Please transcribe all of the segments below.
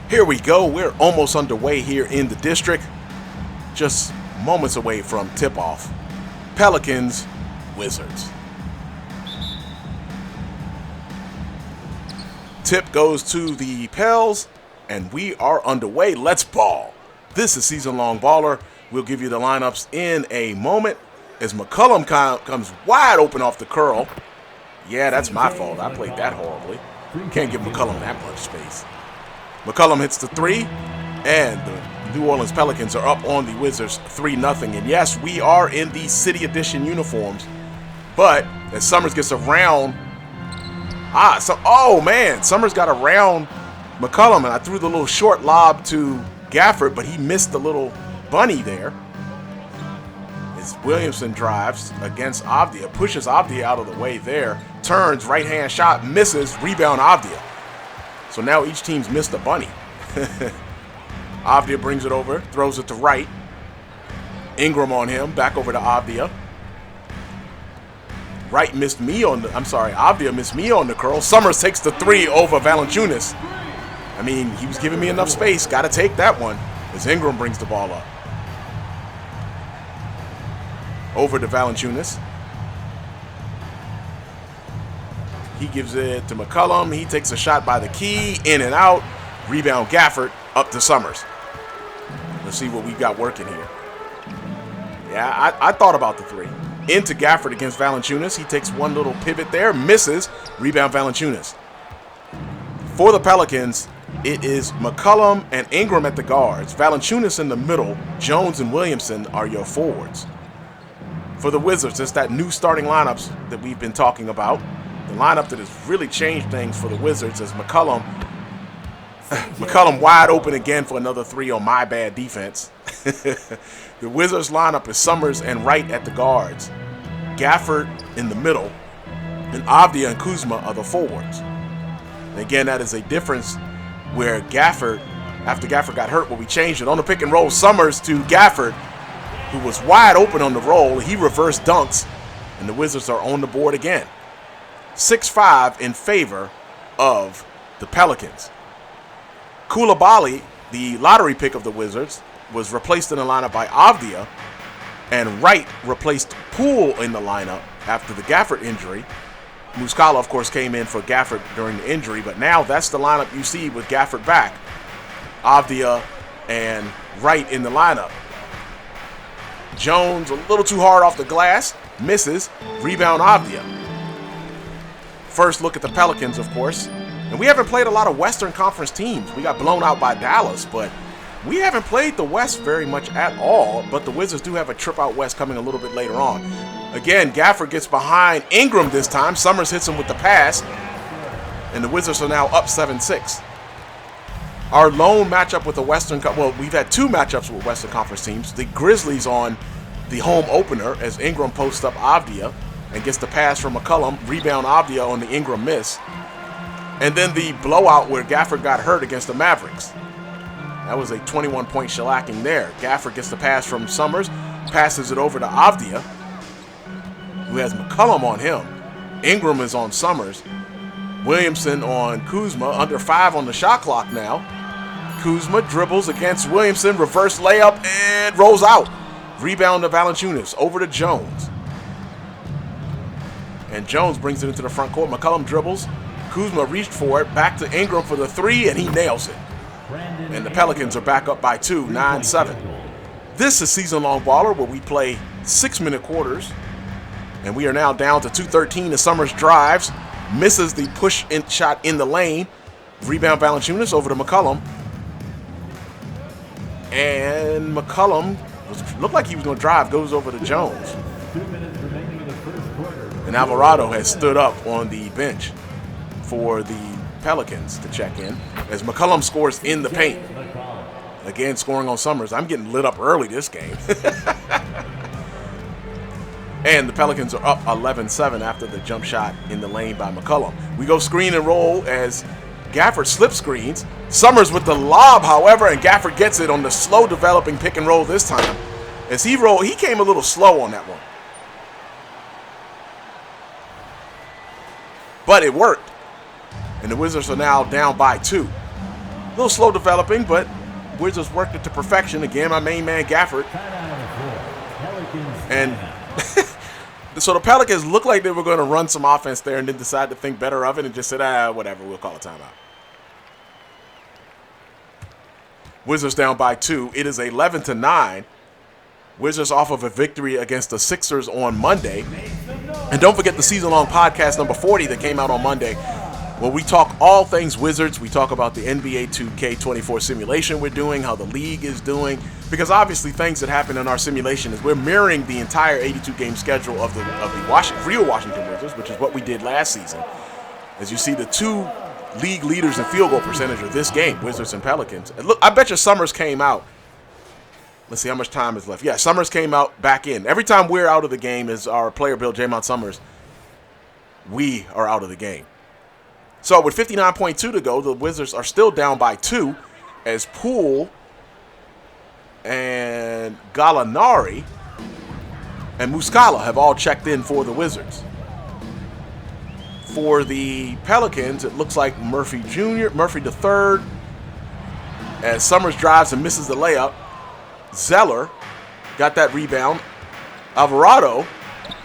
Here we go. We're almost underway here in the district. Just moments away from tip-off. Pelicans, Wizards. Tip goes to the Pels, and we are underway. Let's ball. This is Season Long Baller. We'll give you the lineups in a moment as McCollum comes wide open off the curl. Yeah, that's my fault. I played that horribly. Can't give McCollum that much space. McCollum hits the three, and the New Orleans Pelicans are up on the Wizards 3-0. And yes, we are in the City Edition uniforms, but as Summerz gets around, Summerz got around McCollum, and I threw the little short lob to Gafford, but he missed the little bunny there. As Williamson drives against Avdia, pushes Avdia out of the way there, turns, right-hand shot, misses, rebound Avdia. So now each team's missed a bunny. Avdia brings it over, throws it to Wright. Ingram on him, back over to Avdia. Avdia missed me on the curl. Summerz takes the three over Valanciunas. I mean, he was giving me enough space. Got to take that one as Ingram brings the ball up. Over to Valanciunas. He gives it to McCollum. He takes a shot by the key, in and out. Rebound Gafford, up to Summerz. Let's see what we got working here. Yeah, I thought about the three. Into Gafford against Valanciunas. He takes one little pivot there, misses. Rebound Valanciunas. For the Pelicans, it is McCollum and Ingram at the guards. Valanciunas in the middle. Jones and Williamson are your forwards. For the Wizards, it's that new starting lineups that we've been talking about. The lineup that has really changed things for the Wizards is McCollum wide open again for another three on my bad defense. The Wizards lineup is Summerz and Wright at the guards. Gafford in the middle. And Avdia and Kuzma are the forwards. And again, that is a difference where Gafford, after Gafford got hurt, we changed it. On the pick and roll, Summerz to Gafford, who was wide open on the roll. He reverse dunks, and the Wizards are on the board again. 6-5 in favor of the Pelicans. Coulibaly, the lottery pick of the Wizards, was replaced in the lineup by Avdia, and Wright replaced Poole in the lineup after the Gafford injury. Muscala, of course, came in for Gafford during the injury, but now that's the lineup you see with Gafford back. Avdia and Wright in the lineup. Jones a little too hard off the glass, misses, rebound Avdia. First look at the Pelicans, of course. And we haven't played a lot of Western Conference teams. We got blown out by Dallas, but we haven't played the West very much at all. But the Wizards do have a trip out West coming a little bit later on. Again, Gafford gets behind Ingram this time. Summerz hits him with the pass. And the Wizards are now up 7-6. Our lone matchup with the we've had two matchups with Western Conference teams. The Grizzlies on the home opener as Ingram posts up Avdia and gets the pass from McCollum, rebound Avdia on the Ingram miss. And then the blowout where Gafford got hurt against the Mavericks. That was a 21-point shellacking there. Gafford gets the pass from Summerz, passes it over to Avdia, who has McCollum on him. Ingram is on Summerz. Williamson on Kuzma, under 5 on the shot clock now. Kuzma dribbles against Williamson, reverse layup, and rolls out. Rebound to Valanciunas, over to Jones. And Jones brings it into the front court. McCollum dribbles. Kuzma reached for it, back to Ingram for the three, and he nails it. And the Pelicans are back up by 2, 9-7. This is Season Long Baller, where we play 6-minute quarters. And we are now down to 2:13 as Summerz drives, misses the push-in shot in the lane. Rebound Valanciunas over to McCollum. And McCollum looked like he was going to drive, goes over to Jones. And Alvarado has stood up on the bench for the Pelicans to check in as McCollum scores in the paint. Again, scoring on Summerz. I'm getting lit up early this game. And the Pelicans are up 11-7 after the jump shot in the lane by McCollum. We go screen and roll as Gafford slip screens. Summerz with the lob, however, and Gafford gets it on the slow developing pick and roll this time. As he came a little slow on that one. But it worked. And the Wizards are now down by 2. little slow developing, but Wizards worked it to perfection. Again, my main man, Gafford. And so the Pelicans looked like they were going to run some offense there and then decide to think better of it and just said, whatever, we'll call a timeout. Wizards down by 2. It is 11-9. Wizards off of a victory against the Sixers on Monday. And don't forget the season-long podcast number 40 that came out on Monday, where we talk all things Wizards. We talk about the NBA 2K24 simulation we're doing, how the league is doing, because obviously things that happen in our simulation is we're mirroring the entire 82-game schedule of the real Washington Wizards, which is what we did last season. As you see, the two league leaders in field goal percentage of this game, Wizards and Pelicans. And look, I bet you Summerz came out. Let's see how much time is left. Yeah, Summerz came out back in. Every time we're out of the game as our player build, Jaymont Summerz, we are out of the game. So with 59.2 to go, the Wizards are still down by 2 as Poole and Gallinari and Muscala have all checked in for the Wizards. For the Pelicans, it looks like Murphy the third, as Summerz drives and misses the layup. Zeller got that rebound. Alvarado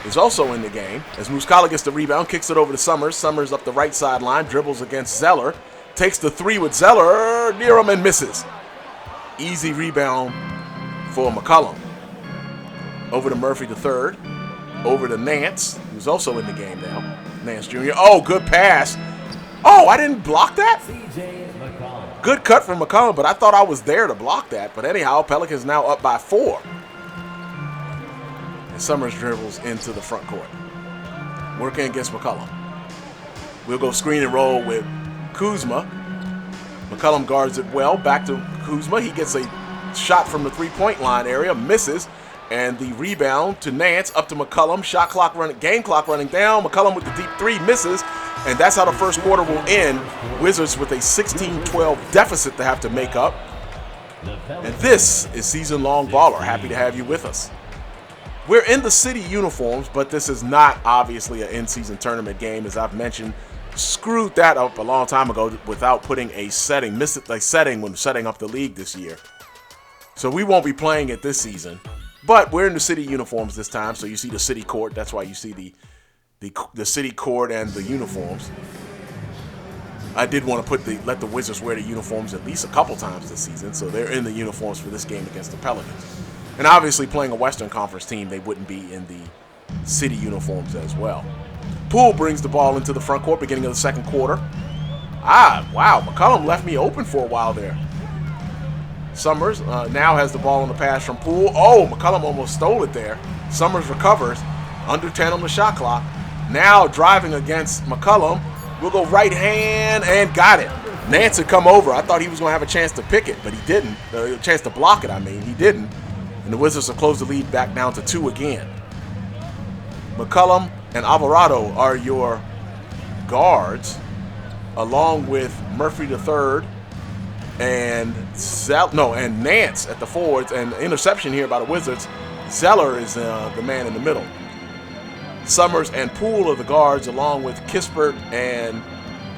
is also in the game as Muscala gets the rebound, kicks it over to Summerz. Summerz up the right sideline, dribbles against Zeller, takes the three with Zeller near him and misses. Easy rebound for McCollum. Over to Murphy the third, over to Nance, who's also in the game now. Nance Jr. Oh, good pass. Oh, I didn't block that? Good cut from McCollum, but I thought I was there to block that. But anyhow, Pelicans now up by 4. And Summerz dribbles into the front court. Working against McCollum. We'll go screen and roll with Kuzma. McCollum guards it well. Back to Kuzma. He gets a shot from the three-point line area. Misses. And the rebound to Nance. Up to McCollum. Shot clock running. Game clock running down. McCollum with the deep three. Misses. And that's how the first quarter will end. Wizards with a 16-12 deficit to have to make up. And this is Season Long Baller. Happy to have you with us. We're in the city uniforms, but this is not obviously an in-season tournament game. As I've mentioned, screwed that up a long time ago without putting a setting. Missed a setting when setting up the league this year. So we won't be playing it this season. But we're in the city uniforms this time, so you see the city court. That's why you see the city court and the uniforms. I did want to let the Wizards wear the uniforms at least a couple times this season, so they're in the uniforms for this game against the Pelicans. And obviously playing a Western Conference team, they wouldn't be in the city uniforms as well. Poole brings the ball into the front court, beginning of the second quarter. Wow, McCollum left me open for a while there. Summerz now has the ball on the pass from Poole. Oh, McCollum almost stole it there. Summerz recovers, under 10 on the shot clock. Now driving against McCollum. We'll go right hand and got it. Nance had come over. I thought he was going to have a chance to pick it, but he didn't. A chance to block it, he didn't. And the Wizards will close the lead back down to 2 again. McCollum and Alvarado are your guards, along with Murphy III and Nance at the forwards. And interception here by the Wizards. Zeller is the man in the middle. Summerz and Poole are the guards, along with Kispert and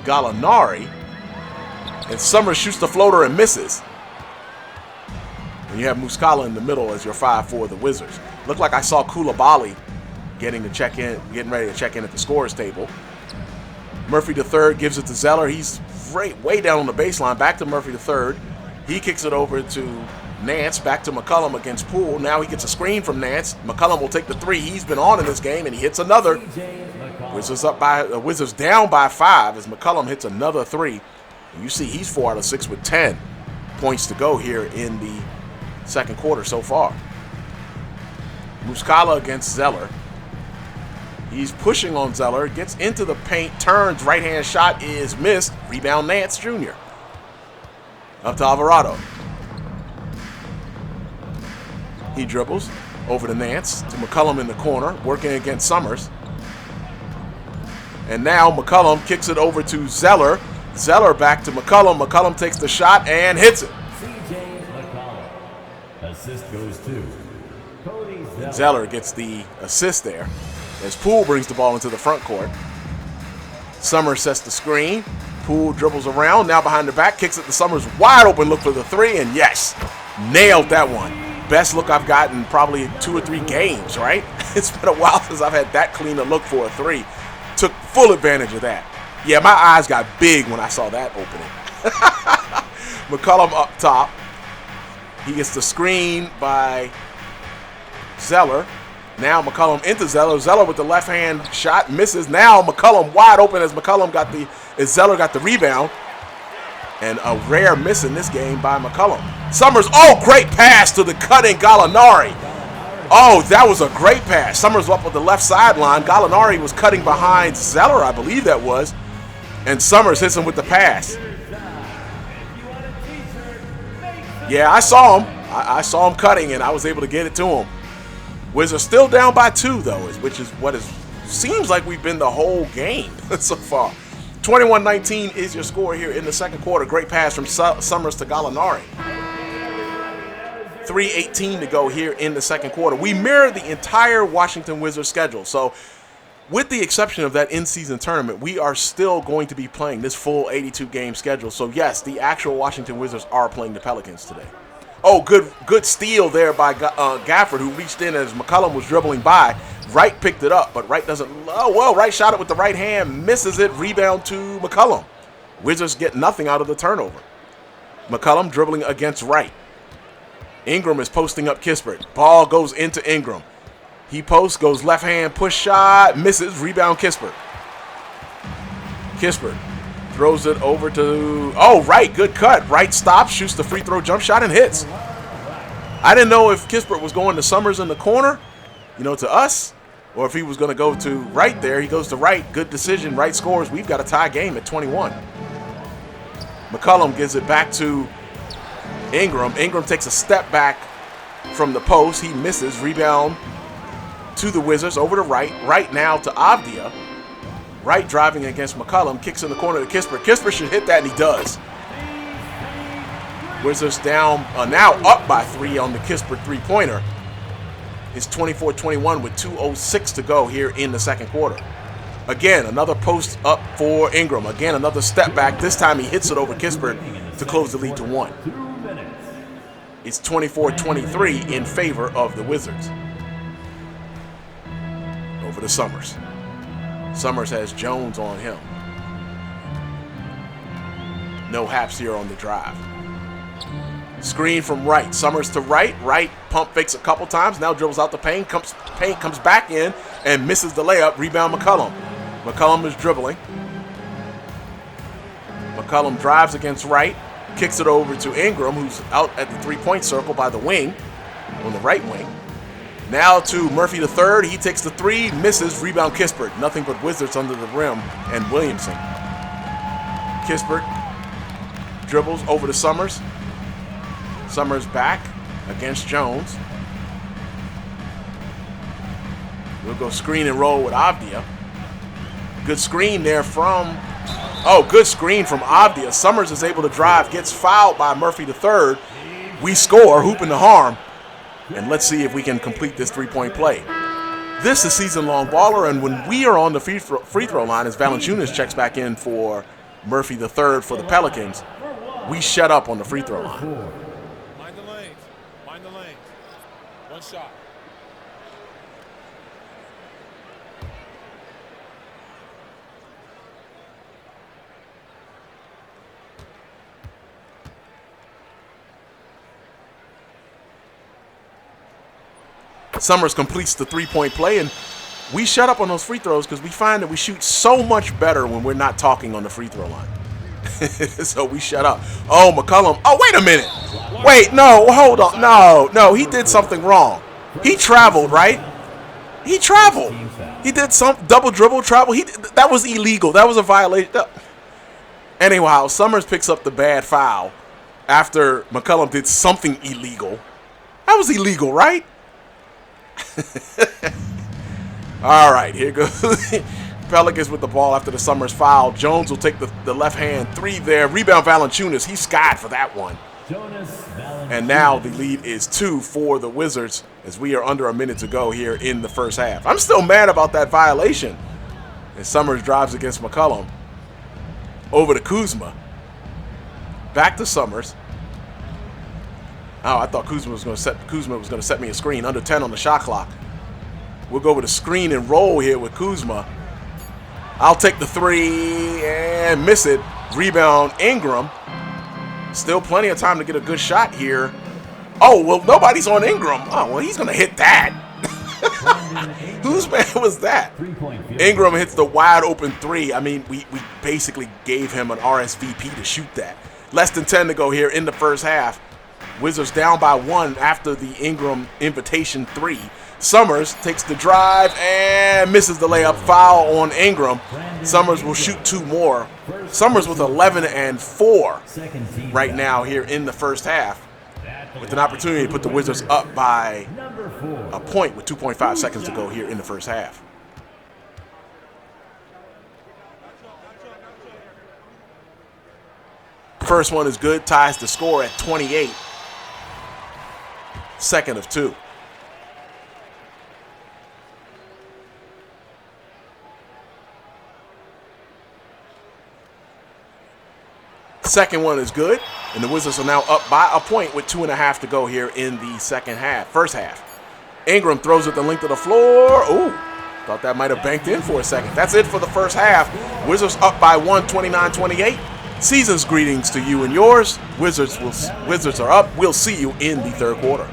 Gallinari. And Summerz shoots the floater and misses. And you have Muscala in the middle as your 5 for the Wizards. Looked like I saw Coulibaly getting ready to check in at the scorer's table. Murphy III gives it to Zeller. He's way down on the baseline. Back to Murphy III. He kicks it over to Nance. Back to McCollum against Poole. Now he gets a screen from Nance. McCollum will take the 3 he's been on in this game, and he hits another. Wizards down by 5 as McCollum hits another 3. And you see he's 4 out of 6 with 10 points to go here in the second quarter so far. Muscala against Zeller. He's pushing on Zeller, gets into the paint, turns, right-hand shot is missed. Rebound Nance Jr. Up to Alvarado. He dribbles over to Nance, to McCollum in the corner, working against Summerz. And now McCollum kicks it over to Zeller. Zeller back to McCollum. McCollum takes the shot and hits it. Assist goes to Cody Zeller. Zeller gets the assist there as Poole brings the ball into the front court. Summerz sets the screen. Poole dribbles around, now behind the back, kicks it to Summerz, wide open look for the three, and yes, nailed that one. Best look I've gotten probably 2 or 3 games, right? It's been a while since I've had that clean a look for a three. Took full advantage of that. Yeah, my eyes got big when I saw that opening. McCollum up top. He gets the screen by Zeller. Now McCollum into Zeller. Zeller with the left hand shot misses. Now McCollum wide open as Zeller got the rebound. And a rare miss in this game by McCollum. Summerz, oh, great pass to the cutting Gallinari. Oh, that was a great pass. Summerz up with the left sideline. Gallinari was cutting behind Zeller, I believe that was. And Summerz hits him with the pass. Yeah, I saw him. I saw him cutting, and I was able to get it to him. Wizards still down by 2, though, which is what seems like we've been the whole game so far. 21-19 is your score here in the second quarter. Great pass from Summerz to Gallinari. 3:18 to go here in the second quarter. We mirror the entire Washington Wizards schedule. So with the exception of that in-season tournament, we are still going to be playing this full 82-game schedule. So yes, the actual Washington Wizards are playing the Pelicans today. Oh, good steal there by Gafford, who reached in as McCollum was dribbling by. Wright picked it up, but Wright doesn't. Oh, well, Wright shot it with the right hand, misses it, rebound to McCollum. Wizards get nothing out of the turnover. McCollum dribbling against Wright. Ingram is posting up Kispert. Ball goes into Ingram. He posts, goes left hand, push shot, misses, rebound Kispert. Kispert throws it over to, oh, Wright, good cut. Wright stops, shoots the free throw jump shot, and hits. I didn't know if Kispert was going to Summerz in the corner, to us, or if he was going to go to Wright there. He goes to Wright. Good decision. Wright scores. We've got a tie game at 21. McCollum gives it back to Ingram. Ingram takes a step back from the post. He misses. Rebound to the Wizards. Over to Wright. Wright now to Avdia. Wright driving against McCollum. Kicks in the corner to Kispert. Kispert should hit that, and he does. Wizards down, now up by 3 on the Kispert three-pointer. It's 24-21 with 2:06 to go here in the second quarter. Again, another post up for Ingram. Again, another step back. This time he hits it over Kispert to close the lead to 1. It's 24-23 in favor of the Wizards. Over to Summerz. Summerz has Jones on him. No haps here on the drive. Screen from Wright. Summerz to Wright. Wright pump fakes a couple times. Now dribbles out the paint. Comes back in and misses the layup. Rebound McCollum. McCollum is dribbling. McCollum drives against Wright. Kicks it over to Ingram, who's out at the three-point circle by the wing, on the right wing. Now to Murphy the third. He takes the three. Misses. Rebound Kispert. Nothing but Wizards under the rim and Williamson. Kispert dribbles over to Summerz. Summerz back against Jones. We'll go screen and roll with Avdia. Good screen there from, good screen from Avdia. Summerz is able to drive, gets fouled by Murphy the third. We score, hooping the harm. And let's see if we can complete this three-point play. This is Season Long Baller, and when we are on the free throw line, as Valanciunas checks back in for Murphy the third for the Pelicans, we shut up on the free throw line. Mind the lanes. One shot. Summerz completes the three-point play, and we shut up on those free throws because we find that we shoot so much better when we're not talking on the free throw line. So we shut up. Oh, McCollum. Oh, wait a minute. Wait, no, hold on. No, he did something wrong. He traveled, right? He traveled. He did some double dribble travel. That was illegal. That was a violation. Anyhow, Summerz picks up the bad foul after McCollum did something illegal. That was illegal, right? All right, here goes Pelicans with the ball after the Summerz foul. Jones will take the left hand three there. Rebound Valanciunas. He skied for that one. And now the lead is 2 for the Wizards as we are under a minute to go here in the first half. I'm still mad about that violation. And Summerz drives against McCollum. Over to Kuzma. Back to Summerz. Oh, I thought Kuzma was going to set me a screen. Under 10 on the shot clock. We'll go with a screen and roll here with Kuzma. I'll take the three and miss it. Rebound, Ingram. Still plenty of time to get a good shot here. Oh, well, nobody's on Ingram. Oh, well, he's going to hit that. Whose man was that? Ingram hits the wide open three. I mean, we basically gave him an RSVP to shoot that. Less than 10 to go here in the first half. Wizards down by 1 after the Ingram invitation three. Summerz takes the drive and misses the layup. Foul on Ingram. Summerz will shoot 2 more. Summerz with 11 and 4 right now here in the first half, with an opportunity to put the Wizards up by a point with 2.5 seconds to go here in the first half. First one is good, ties the score at 28. Second of 2. Second one is good, and the Wizards are now up by a point with 2.5 to go here in the first half. Ingram throws it the length of the floor. Ooh, thought that might have banked in for a second. That's it for the first half. Wizards up by 1, 29-28. Season's greetings to you and yours. Wizards are up. We'll see you in the third quarter.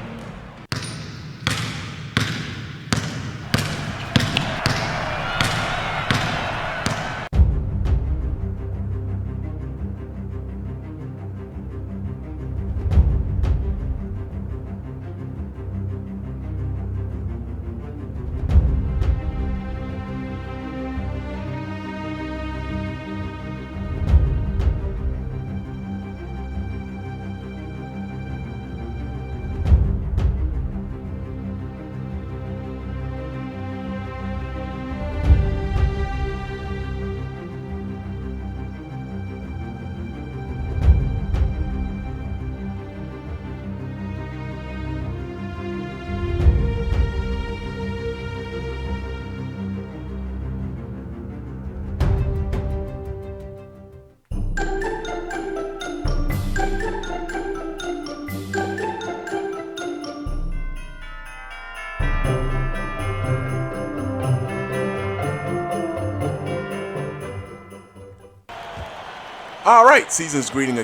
All right, season's greetings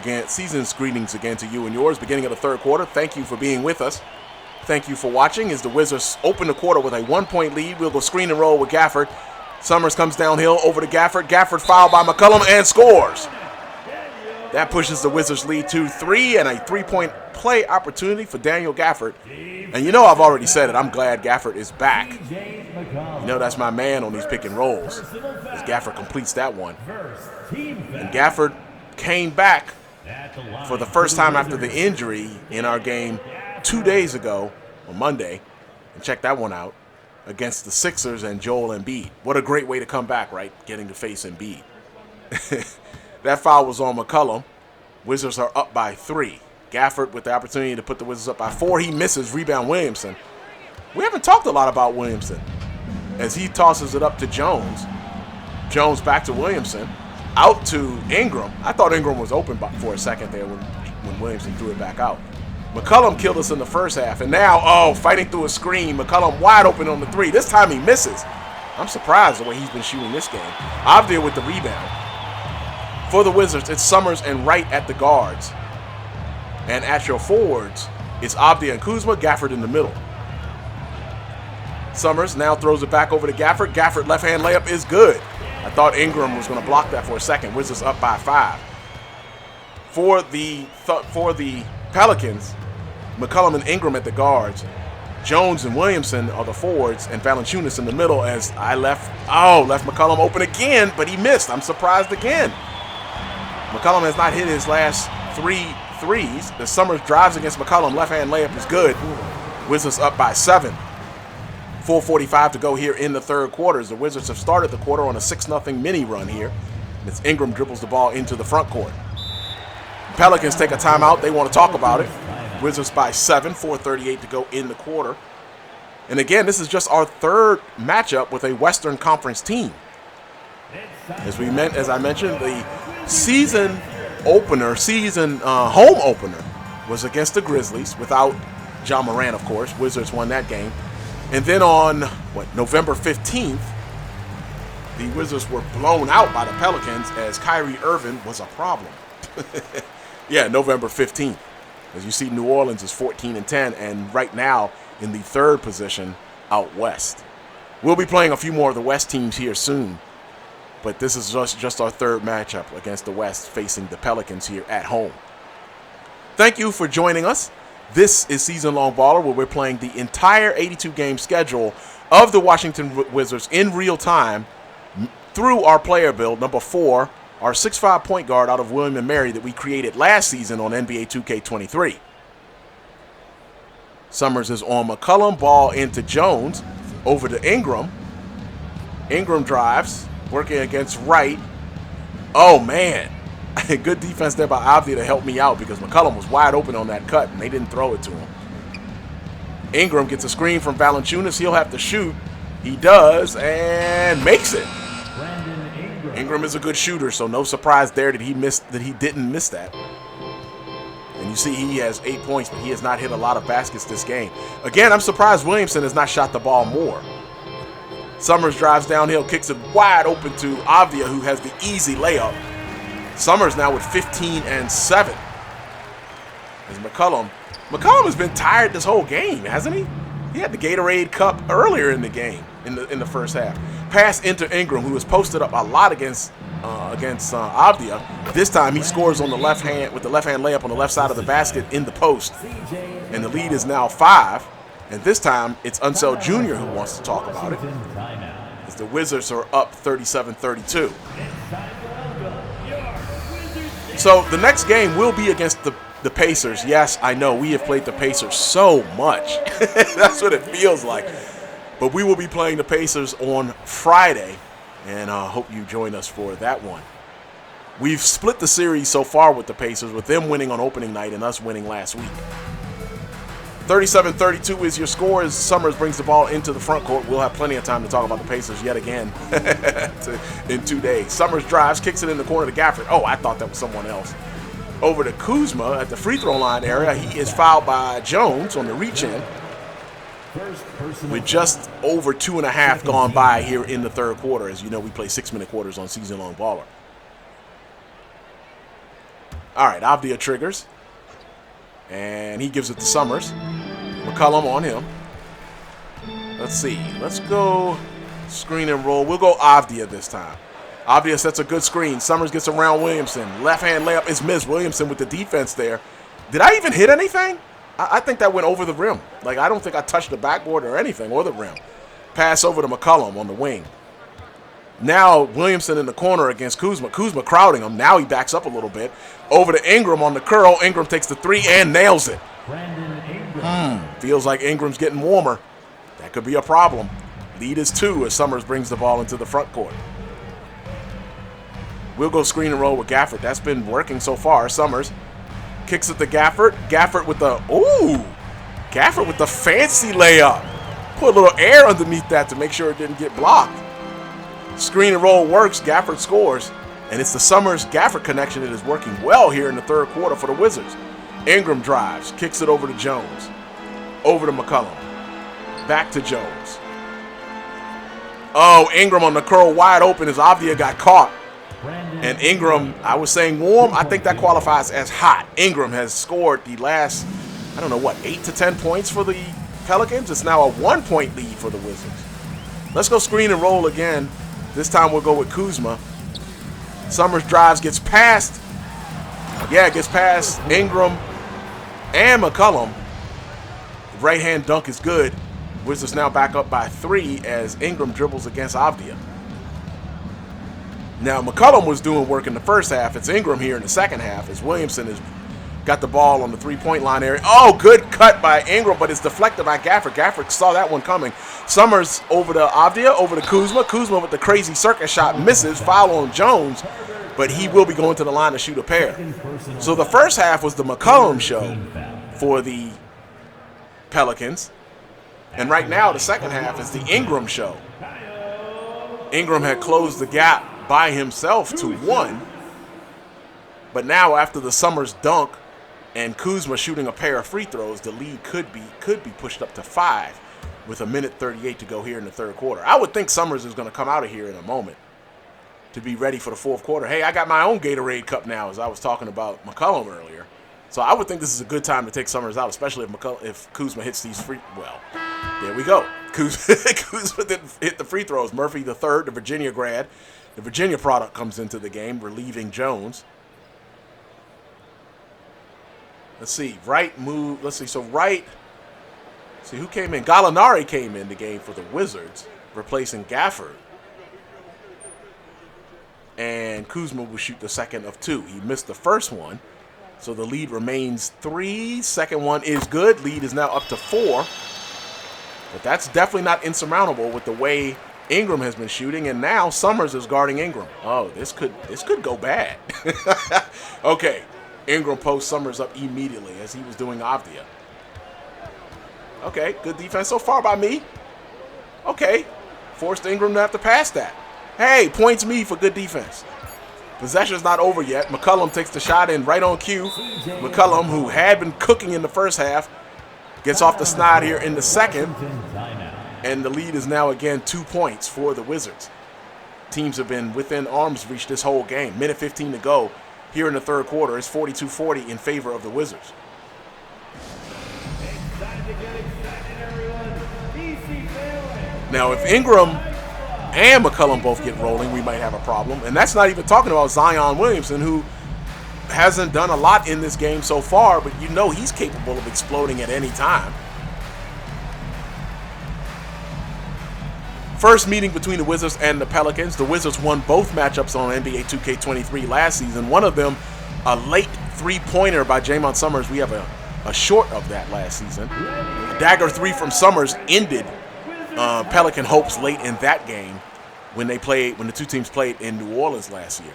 again to you and yours. Beginning of the third quarter. Thank you for being with us. Thank you for watching. As the Wizards open the quarter with a 1-point lead, we'll go screen and roll with Gafford. Summerz comes downhill over to Gafford. Gafford fouled by McCollum and scores. That pushes the Wizards lead to 3 and a 3-point play opportunity for Daniel Gafford. And you know I've already said it. I'm glad Gafford is back. You know that's my man on these pick and rolls, as Gafford completes that one. And Gafford came back for the first time after the injury in our game 2 days ago, on Monday, and check that one out, against the Sixers and Joel Embiid. What a great way to come back, right? Getting to face Embiid. That foul was on McCollum. Wizards are up by 3. Gafford with the opportunity to put the Wizards up by 4. He misses. Rebound Williamson. We haven't talked a lot about Williamson, as he tosses it up to Jones. Jones back to Williamson. Out to Ingram. I thought Ingram was open for a second there when Williamson threw it back out. McCollum killed us in the first half. And now, fighting through a screen. McCollum wide open on the 3. This time he misses. I'm surprised the way he's been shooting this game. Avdia with the rebound. For the Wizards, it's Summerz and Wright at the guards. And at your forwards, it's Avdia and Kuzma, Gafford in the middle. Summerz now throws it back over to Gafford. Gafford left-hand layup is good. I thought Ingram was going to block that for a second. Wizards up by 5. For the Pelicans, McCollum and Ingram at the guards. Jones and Williamson are the forwards, and Valanciunas in the middle. As I left McCollum open again, but he missed. I'm surprised again. McCollum has not hit his last 3 threes. The Summerz drives against McCollum. Left-hand layup is good. Wizards up by 7. 4:45 to go here in the third quarter. The Wizards have started the quarter on a 6-0 mini run here. As Ingram dribbles the ball into the front court. Pelicans take a timeout. They want to talk about it. Wizards by 7, 4:38 to go in the quarter. And again, this is just our third matchup with a Western Conference team. As I mentioned, the season home opener was against the Grizzlies without Ja Morant, of course. Wizards won that game. And then on, November 15th, the Wizards were blown out by the Pelicans as Kyrie Irving was a problem. Yeah, November 15th. As you see, New Orleans is 14-10, and right now in the third position out west. We'll be playing a few more of the West teams here soon, but this is just our third matchup against the West, facing the Pelicans here at home. Thank you for joining us. This is Season Long Baller, where we're playing the entire 82-game schedule of the Washington Wizards in real time through our player build, number 4, our 6'5" point guard out of William & Mary that we created last season on NBA 2K23. Summerz is on McCollum, ball into Jones, over to Ingram. Ingram drives, working against Wright. Oh, man. Good defense there by Avdia to help me out because McCollum was wide open on that cut, and they didn't throw it to him. Ingram gets a screen from Valanciunas. He'll have to shoot. He does, and makes it. Ingram is a good shooter, so no surprise there that he didn't miss that. And you see he has 8 points, but he has not hit a lot of baskets this game. Again, I'm surprised Williamson has not shot the ball more. Summerz drives downhill, kicks it wide open to Avdia, who has the easy layup. Summerz now with 15 and 7. As McCollum has been tired this whole game, hasn't he? He had the Gatorade Cup earlier in the game, in the first half. Pass into Ingram, who was posted up a lot against Avdia. This time he scores on the left hand with the left hand layup on the left side of the basket in the post, and the lead is now 5. And this time it's Unseld Jr. who wants to talk about it, as the Wizards are up 37-32. So the next game will be against the Pacers. Yes, I know we have played the Pacers so much. That's what it feels like. But we will be playing the Pacers on Friday, and I hope you join us for that one. We've split the series so far with the Pacers, with them winning on opening night and us winning last week. 37-32 is your score as Summerz brings the ball into the front court. We'll have plenty of time to talk about the Pacers yet again in 2 days. Summerz drives, kicks it in the corner to Gafford. Oh, I thought that was someone else. Over to Kuzma at the free throw line area. He is fouled by Jones on the reach-in. With just over 2.5 gone by here in the third quarter. As you know, we play 6-minute quarters on Season Long Baller. All right, Avdia triggers. And he gives it to Summerz. McCollum on him. Let's see. Let's go screen and roll. We'll go Avdia this time. Avdia sets a good screen. Summerz gets around Williamson. Left-hand layup is missed. Williamson with the defense there. Did I even hit anything? I think that went over the rim. Like, I don't think I touched the backboard or anything, or the rim. Pass over to McCollum on the wing. Now Williamson in the corner against Kuzma. Kuzma crowding him. Now he backs up a little bit. Over to Ingram on the curl. Ingram takes the 3 and nails it. Feels like Ingram's getting warmer. That could be a problem. Lead is 2 as Summerz brings the ball into the front court. We'll go screen and roll with Gafford. That's been working so far. Summerz kicks it to Gafford. Gafford with the fancy layup. Put a little air underneath that to make sure it didn't get blocked. Screen and roll works. Gafford scores. And it's the Summerz-Gafford connection that is working well here in the third quarter for the Wizards. Ingram drives. Kicks it over to Jones. Over to McCollum. Back to Jones. Oh, Ingram on the curl wide open as Avdia got caught. And Ingram, I was saying warm. I think that qualifies as hot. Ingram has scored the last, 8 to 10 points for the Pelicans. It's now a 1-point lead for the Wizards. Let's go screen and roll again. This time we'll go with Kuzma. Summerz drives, gets past. Gets past Ingram and McCollum. Right hand dunk is good. Wizards now back up by 3 as Ingram dribbles against Avdia. Now, McCollum was doing work in the first half. It's Ingram here in the second half as Williamson has got the ball on the three-point line area. Oh, good cut by Ingram, but it's deflected by Gafford. Gafford saw that one coming. Summerz over to Avdia, over to Kuzma. Kuzma with the crazy circus shot misses. Foul on Jones, but he will be going to the line to shoot a pair. So the first half was the McCollum show for the Pelicans. And right now, the second half is the Ingram show. Ingram had closed the gap by himself to 1. But now after the Summerz dunk and Kuzma shooting a pair of free throws, the lead could be pushed up to 5 with 1:38 to go here in the third quarter. I would think Summerz is going to come out of here in a moment to be ready for the fourth quarter. Hey, I got my own Gatorade cup now, as I was talking about McCollum earlier. So I would think this is a good time to take Summerz out, especially if Kuzma hits these free. Well, there we go. Kuzma didn't hit the free throws. Murphy the third, the Virginia grad, the Virginia product comes into the game, relieving Jones. Let's see. Wright moved. Let's see. So Wright. See who came in. Gallinari came in the game for the Wizards, replacing Gafford. And Kuzma will shoot the second of 2. He missed the first one. So the lead remains 3. Second one is good. Lead is now up to 4. But that's definitely not insurmountable with the way Ingram has been shooting. And now Summerz is guarding Ingram. Oh, this could go bad. Okay. Ingram posts Summerz up immediately as he was doing Avdia. Okay, good defense so far by me. Okay. Forced Ingram to have to pass that. Hey, points me for good defense. Possession's not over yet. McCollum takes the shot in right on cue. McCollum, who had been cooking in the first half, gets off the snide here in the second. And the lead is now again 2 points for the Wizards. Teams have been within arm's reach this whole game. Minute 15 to go here in the third quarter. It's 42-40 in favor of the Wizards. Now, if Ingram and McCollum both get rolling, we might have a problem. And that's not even talking about Zion Williamson, who hasn't done a lot in this game so far, but you know he's capable of exploding at any time. First meeting between the Wizards and the Pelicans. The Wizards won both matchups on NBA 2K23 last season. One of them, a late three-pointer by Jaymont Summerz. We have a short of that last season. A dagger 3 from Summerz ended Pelican hopes late in that game when the two teams played in New Orleans last year.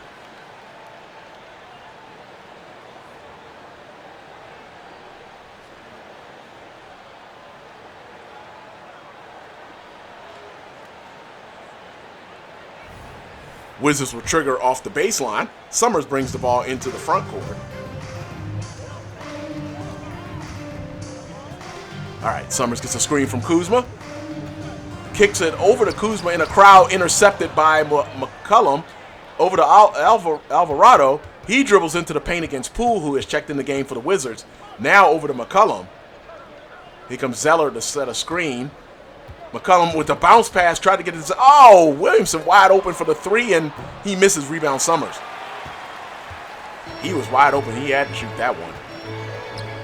Wizards will trigger off the baseline. Summerz brings the ball into the front court. All right, Summerz gets a screen from Kuzma. Kicks it over to Kuzma in a crowd, intercepted by McCollum. Over to Alvarado. He dribbles into the paint against Poole, who has checked in the game for the Wizards. Now over to McCollum. Here comes Zeller to set a screen. McCollum with the bounce pass, tried to get his. Oh, Williamson wide open for the 3, and he misses. Rebound Summerz. He was wide open. He had to shoot that one.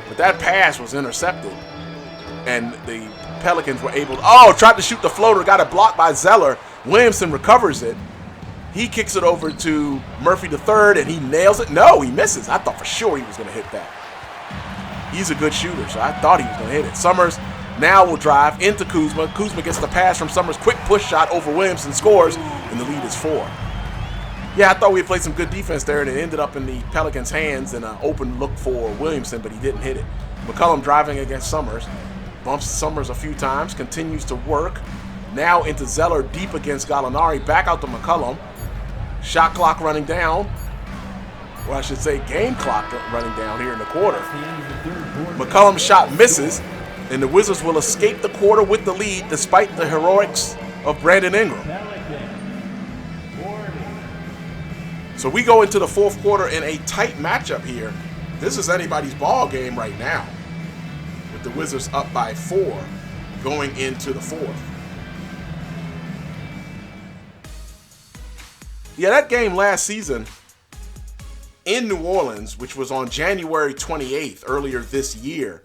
But that pass was intercepted, and the Pelicans were able to, tried to shoot the floater, got it blocked by Zeller. Williamson recovers it. He kicks it over to Murphy the third, and he nails it. No, he misses. I thought for sure he was going to hit that. He's a good shooter, so I thought he was going to hit it. Summerz now will drive into Kuzma. Kuzma gets the pass from Summerz. Quick push shot over Williamson, scores, and the lead is 4. Yeah, I thought we had played some good defense there, and it ended up in the Pelicans' hands in an open look for Williamson, but he didn't hit it. McCollum driving against Summerz. Bumps Summerz a few times, continues to work. Now into Zeller, deep against Gallinari. Back out to McCollum. Shot clock running down. Well, I should say game clock running down here in the quarter. McCollum's shot misses, and the Wizards will escape the quarter with the lead despite the heroics of Brandon Ingram. So we go into the fourth quarter in a tight matchup here. This is anybody's ball game right now, with the Wizards up by 4 going into the fourth. Yeah, that game last season in New Orleans, which was on January 28th, earlier this year,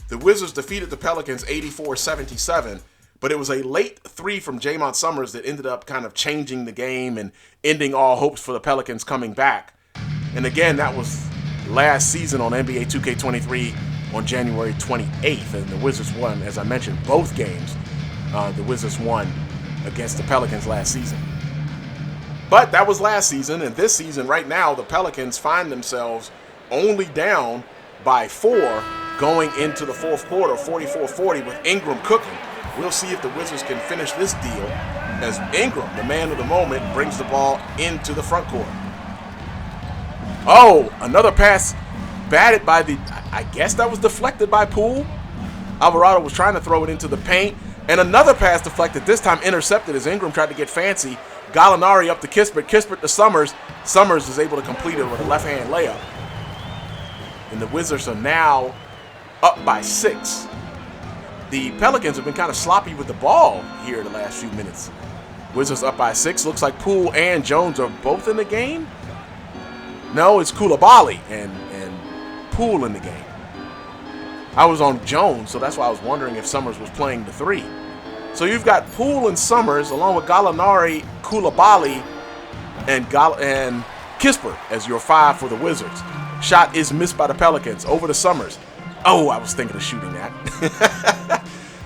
the Wizards defeated the Pelicans 84-77, but it was a late 3 from Jaymont Summerz that ended up kind of changing the game and ending all hopes for the Pelicans coming back. And again, that was last season on NBA 2K23 on January 28th, and the Wizards won, as I mentioned, both games. The Wizards won against the Pelicans last season. But that was last season, and this season, right now, the Pelicans find themselves only down by 4 going into the fourth quarter, 44-40, with Ingram cooking. We'll see if the Wizards can finish this deal as Ingram, the man of the moment, brings the ball into the front court. Oh, another pass batted by I guess that was deflected by Poole. Alvarado was trying to throw it into the paint. And another pass deflected, this time intercepted as Ingram tried to get fancy. Gallinari up to Kispert. Kispert to Summerz. Summerz is able to complete it with a left-hand layup. And the Wizards are now up by 6. The Pelicans have been kind of sloppy with the ball here the last few minutes. Wizards up by 6. Looks like Poole and Jones are both in the game. No, it's Coulibaly and Poole in the game. I was on Jones, so that's why I was wondering if Summerz was playing the 3. So you've got Poole and Summerz along with Gallinari, Coulibaly, and Kispert as your 5 for the Wizards. Shot is missed by the Pelicans. Over to Summerz. Oh, I was thinking of shooting that.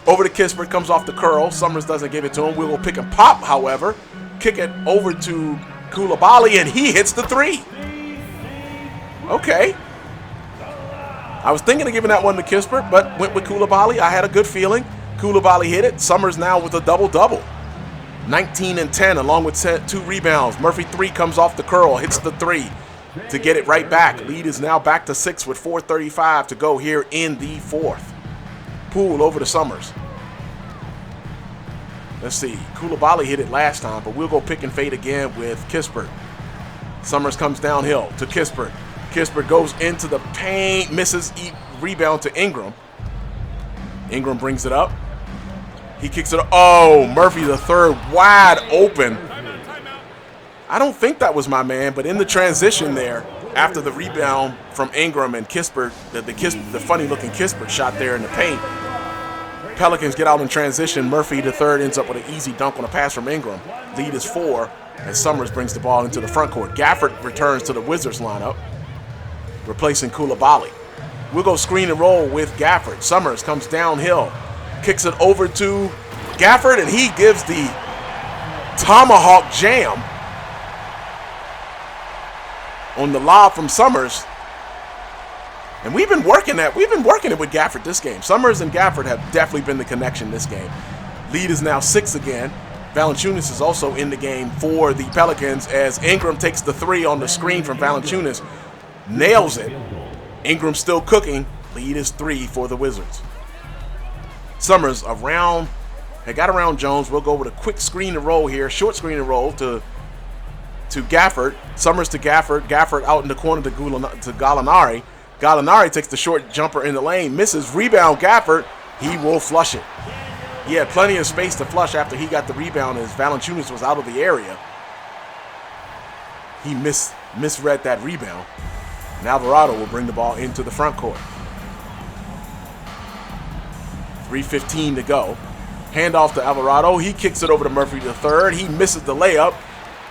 Over to Kispert, comes off the curl. Summerz doesn't give it to him. We will pick and pop, however. Kick it over to Coulibaly, and he hits the 3. Okay. I was thinking of giving that one to Kispert, but went with Coulibaly. I had a good feeling. Coulibaly hit it. Summerz now with a double-double. 19 and 10 along with 2 rebounds. Murphy 3 comes off the curl, hits the 3 to get it right back. Lead is now back to 6 with 4:35 to go here in the 4th. Poole over to Summerz. Let's see. Coulibaly hit it last time, but we'll go pick and fade again with Kispert. Summerz comes downhill to Kispert. Kispert goes into the paint, misses, rebound to Ingram. Ingram brings it up. He kicks it up. Oh, Murphy the 3rd, wide open. I don't think that was my man, but in the transition there, after the rebound from Ingram and Kispert, the funny-looking Kispert shot there in the paint, Pelicans get out in transition. Murphy the 3rd ends up with an easy dunk on a pass from Ingram. Lead is 4, and Summerz brings the ball into the front court. Gafford returns to the Wizards lineup, replacing Coulibaly. We'll go screen and roll with Gafford. Summerz comes downhill, kicks it over to Gafford, and he gives the tomahawk jam on the lob from Summerz. And we've been working it with Gafford this game. Summerz and Gafford have definitely been the connection this game. Lead is now 6 again. Valanciunas is also in the game for the Pelicans as Ingram takes the 3 on the screen from Valanciunas. Nails it. Ingram still cooking. Lead is 3 for the Wizards. Summerz got around Jones. We'll go with a quick screen and roll here. Short screen and roll to Gafford. Summerz to Gafford. Gafford out in the corner to Gallinari. Gallinari takes the short jumper in the lane. Misses. Rebound Gafford. He will flush it. He had plenty of space to flush after he got the rebound as Valanciunas was out of the area. He misread that rebound. And Alvarado will bring the ball into the front court. 3:15 to go. Handoff to Alvarado. He kicks it over to Murphy the 3rd. He misses the layup.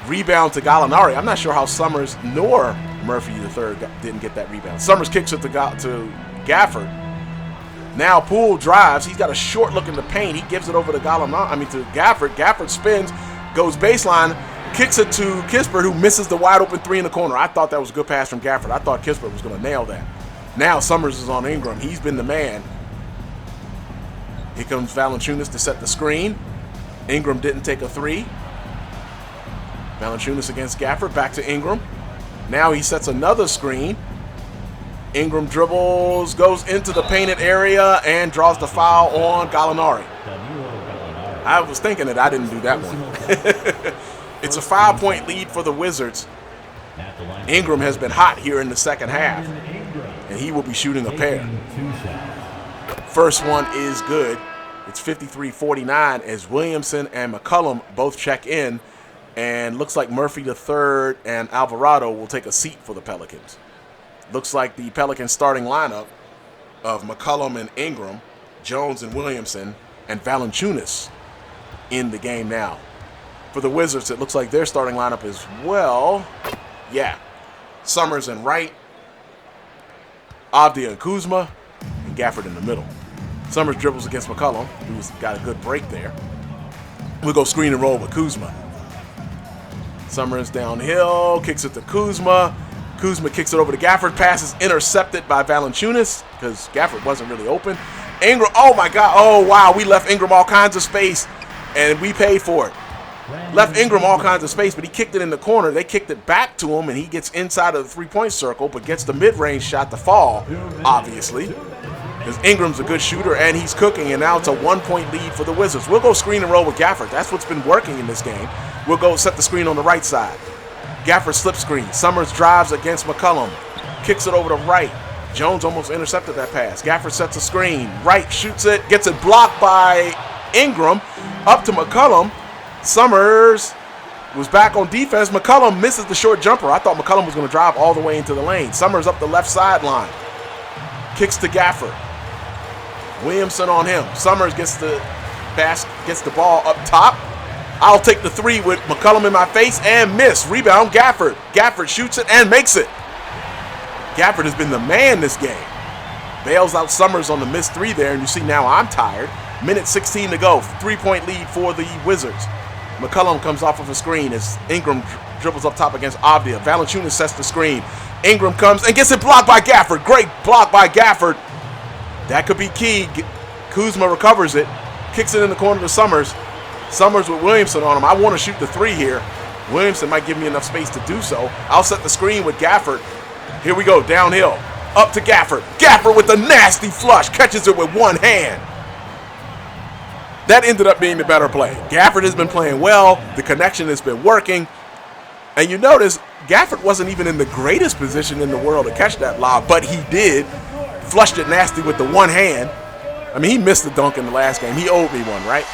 Rebound to Gallinari. I'm not sure how Summerz nor Murphy the 3rd didn't get that rebound. Summerz kicks it to Gafford. Now Poole drives. He's got a short look in the paint. He gives it over to Gafford. Gafford spins, goes baseline, kicks it to Kispert, who misses the wide open 3 in the corner. I thought that was a good pass from Gafford. I thought Kispert was going to nail that. Now Summerz is on Ingram. He's been the man. Here comes Valanciunas to set the screen. Ingram didn't take a 3. Valanciunas against Gafford. Back to Ingram. Now he sets another screen. Ingram dribbles, goes into the painted area, and draws the foul on Gallinari. I was thinking that I didn't do that one. It's a 5-point lead for the Wizards. Ingram has been hot here in the second half, and he will be shooting a pair. First one is good. It's 53-49 as Williamson and McCollum both check in, and looks like Murphy the 3rd and Alvarado will take a seat for the Pelicans. Looks like the Pelicans starting lineup of McCollum and Ingram, Jones and Williamson, and Valanciunas in the game now. For the Wizards, it looks like their starting lineup as well. Yeah. Summerz and Wright, Avdia and Kuzma, and Gafford in the middle. Summerz dribbles against McCollum, who's got a good break there. We'll go screen and roll with Kuzma. Summerz downhill, kicks it to Kuzma. Kuzma kicks it over to Gafford. Pass is intercepted by Valanciunas because Gafford wasn't really open. Ingram, oh my God, oh wow, we left Ingram all kinds of space, and we paid for it. Left Ingram all kinds of space, but he kicked it in the corner. They kicked it back to him, and he gets inside of the three-point circle, but gets the mid-range shot to fall, obviously. Because Ingram's a good shooter, and he's cooking, and now it's a one-point lead for the Wizards. We'll go screen and roll with Gafford. That's what's been working in this game. We'll go set the screen on the right side. Gafford slip screen. Summerz drives against McCollum. Kicks it over to right. Jones almost intercepted that pass. Gafford sets a screen. Right shoots it. Gets it blocked by Ingram. Up to McCollum. Summerz was back on defense. McCollum misses the short jumper. I thought McCollum was going to drive all the way into the lane. Summerz up the left sideline. Kicks to Gafford. Williamson on him. Summerz gets the ball up top. I'll take the three with McCollum in my face and miss. Rebound, Gafford. Gafford shoots it and makes it. Gafford has been the man this game. Bails out Summerz on the missed three there, and you see now I'm tired. Minute 16 to go. 3-point lead for the Wizards. McCollum comes off of a screen as Ingram dribbles up top against Avdia. Valanciunas sets the screen. Ingram comes and gets it blocked by Gafford. Great block by Gafford. That could be key. Kuzma recovers it. Kicks it in the corner to Summerz. Summerz with Williamson on him. I want to shoot the three here. Williamson might give me enough space to do so. I'll set the screen with Gafford. Here we go, downhill. Up to Gafford. Gafford with the nasty flush. Catches it with one hand. That ended up being the better play. Gafford has been playing well. The connection has been working. And you notice Gafford wasn't even in the greatest position in the world to catch that lob, but he did. Flushed it nasty with the one hand. I mean, he missed the dunk in the last game. He owed me one, right?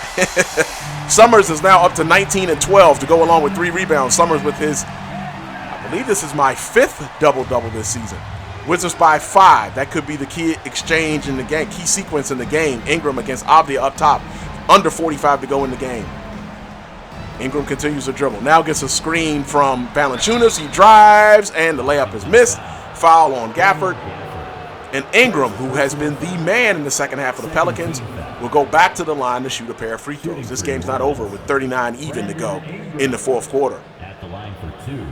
Summerz is now up to 19 and 12 to go along with 3 rebounds. Summerz with his, I believe this is my 5th double-double this season. Wizards by 5. That could be the key exchange in the game, key sequence in the game. Ingram against Avdia up top. Under 45 to go in the game. Ingram continues to dribble. Now gets a screen from Valanciunas. He drives, and the layup is missed. Foul on Gafford. And Ingram, who has been the man in the second half of the Pelicans, will go back to the line to shoot a pair of free throws. This game's not over with 39 even to go in the fourth quarter. At the line for 2.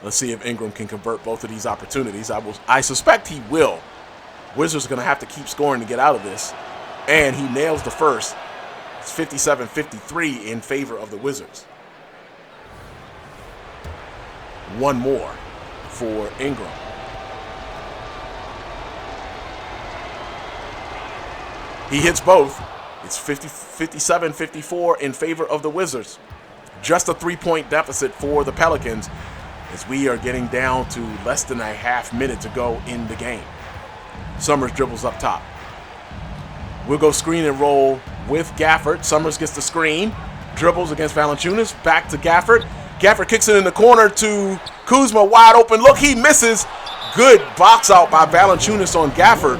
Let's see if Ingram can convert both of these opportunities. I suspect he will. Wizards are going to have to keep scoring to get out of this. And he nails the first. It's 57-53 in favor of the Wizards. One more for Ingram. He hits both. It's 57-54 in favor of the Wizards. Just a 3-point deficit for the Pelicans as we are getting down to less than a half minute to go in the game. Summerz dribbles up top. We'll go screen and roll with Gafford. Summerz gets the screen. Dribbles against Valanciunas. Back to Gafford. Gafford kicks it in the corner to Kuzma. Wide open look. He misses. Good box out by Valanciunas on Gafford.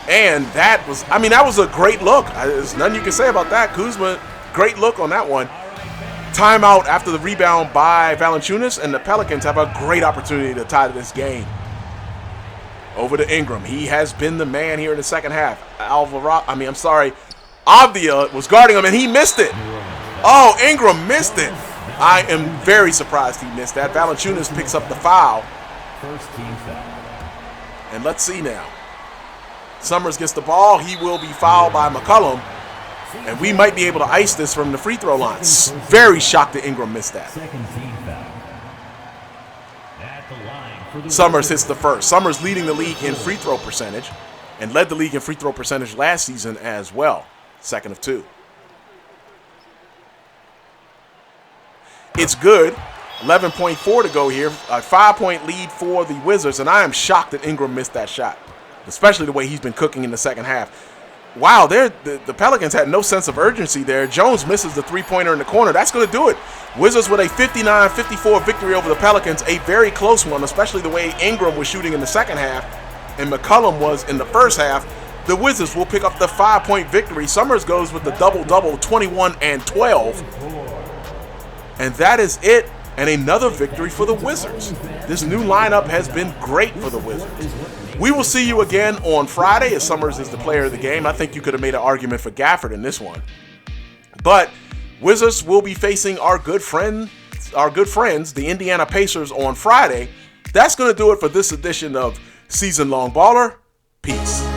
And that was a great look. There's nothing you can say about that. Kuzma, great look on that one. Timeout after the rebound by Valanciunas, and the Pelicans have a great opportunity to tie this game. Over to Ingram. He has been the man here in the second half. Avdia was guarding him, and he missed it. Oh, Ingram missed it. I am very surprised he missed that. Valanciunas picks up the foul. First team foul. And let's see now. Summerz gets the ball. He will be fouled by McCollum. And we might be able to ice this from the free throw line. Very shocked that Ingram missed that. Second team foul. At the line for the Summerz hits the first. Summerz leading the league in free throw percentage and led the league in free throw percentage last season as well. Second of 2. It's good. 11.4 to go here. A 5-point lead for the Wizards, and I am shocked that Ingram missed that shot, especially the way he's been cooking in the second half. Wow, the Pelicans had no sense of urgency there. Jones misses the three-pointer in the corner. That's going to do it. Wizards with a 59-54 victory over the Pelicans, a very close one, especially the way Ingram was shooting in the second half and McCollum was in the first half. The Wizards will pick up the 5-point victory. Summerz goes with the double-double, 21 and 12. And that is it, and another victory for the Wizards. This new lineup has been great for the Wizards. We will see you again on Friday as Summerz is the player of the game. I think you could have made an argument for Gafford in this one. But Wizards will be facing our good friends, the Indiana Pacers, on Friday. That's going to do it for this edition of Season Long Baller. Peace.